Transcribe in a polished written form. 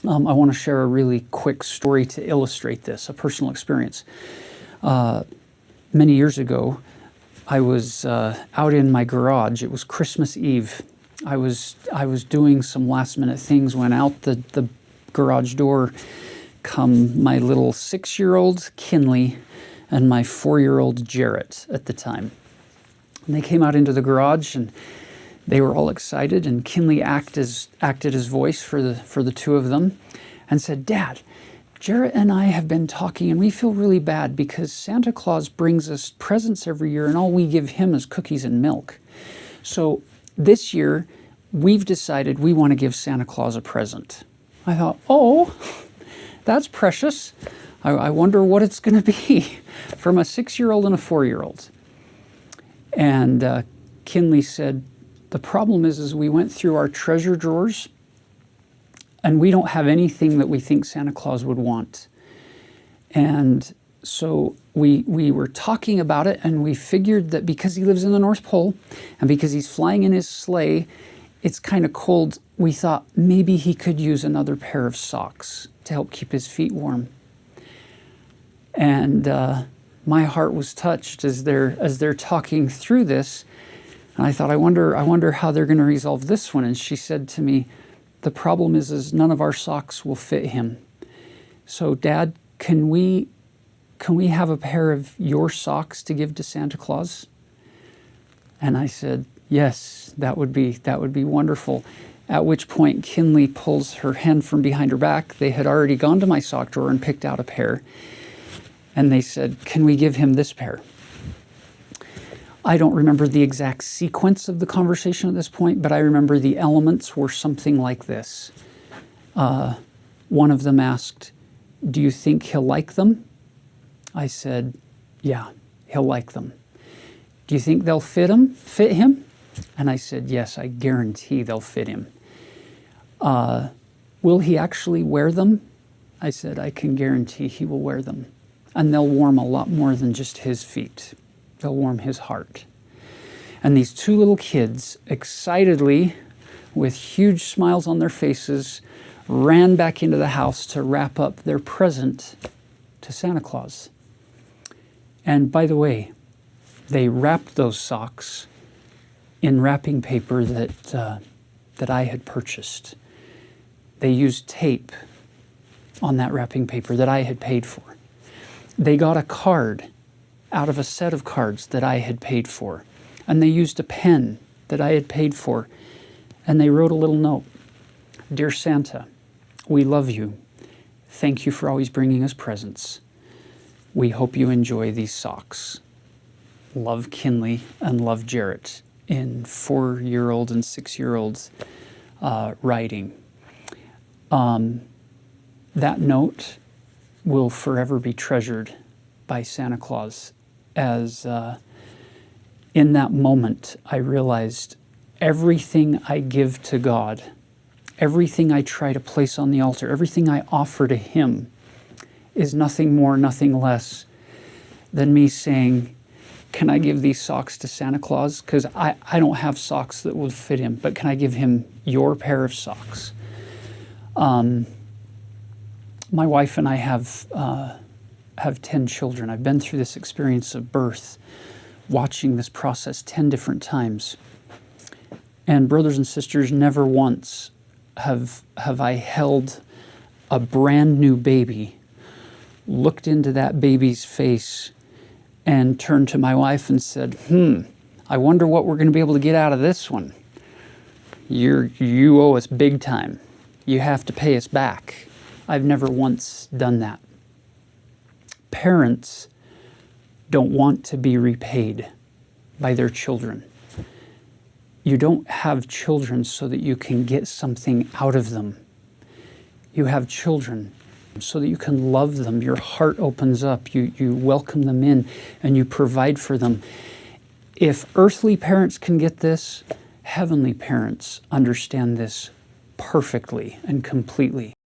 I want to share a really quick story to illustrate this, a personal experience. Many years ago, I was out in my garage. It was Christmas Eve. I was doing some last-minute things when out the garage door come my little 6-year-old Kinley and my 4-year-old Jarrett at the time. And they came out into the garage and they were all excited, and Kinley acted as voice for the two of them and said, "Dad, Jarrett and I have been talking and we feel really bad because Santa Claus brings us presents every year and all we give him is cookies and milk. So this year we've decided we want to give Santa Claus a present." I thought, oh, that's precious. I wonder what it's going to be from a 6-year-old and a 4-year-old. And Kinley said, "The problem is we went through our treasure drawers and we don't have anything that we think Santa Claus would want. And so we were talking about it, and we figured that because he lives in the North Pole and because he's flying in his sleigh, it's kind of cold. We thought maybe he could use another pair of socks to help keep his feet warm." And my heart was touched as they're talking through this. And I thought, I wonder how they're going to resolve this one. And she said to me, "The problem is none of our socks will fit him. So Dad, can we have a pair of your socks to give to Santa Claus?" And I said, "Yes, that would be wonderful." At which point Kinley pulls her hand from behind her back. They had already gone to my sock drawer and picked out a pair. And they said, "Can we give him this pair?" I don't remember the exact sequence of the conversation at this point, but I remember the elements were something like this. One of them asked, "Do you think he'll like them?" I said, "Yeah, he'll like them." "Do you think they'll fit him?" And I said, "Yes, I guarantee they'll fit him." "Will he actually wear them?" I said, "I can guarantee he will wear them. And they'll warm a lot more than just his feet. They'll warm his heart." And these two little kids, excitedly, with huge smiles on their faces, ran back into the house to wrap up their present to Santa Claus. And by the way, they wrapped those socks in wrapping paper that I had purchased. They used tape on that wrapping paper that I had paid for. They got a card out of a set of cards that I had paid for, and they used a pen that I had paid for, and they wrote a little note. "Dear Santa, we love you. Thank you for always bringing us presents. We hope you enjoy these socks. Love, Kinley, and love, Jarrett," in 4-year-old and 6-year-old writing. That note will forever be treasured by Santa Claus, as in that moment I realized everything I give to God, everything I try to place on the altar, everything I offer to Him is nothing more, nothing less than me saying, "Can I give these socks to Santa Claus? Because I don't have socks that would fit him, but can I give him your pair of socks?" My wife and I have 10 children. I've been through this experience of birth, watching this process 10 different times. And brothers and sisters, never once have I held a brand new baby, looked into that baby's face, and turned to my wife and said, "I wonder what we're going to be able to get out of this one. You owe us big time. You have to pay us back." I've never once done that. Parents don't want to be repaid by their children. You don't have children so that you can get something out of them. You have children so that you can love them. Your heart opens up, you welcome them in, and you provide for them. If earthly parents can get this, heavenly parents understand this perfectly and completely.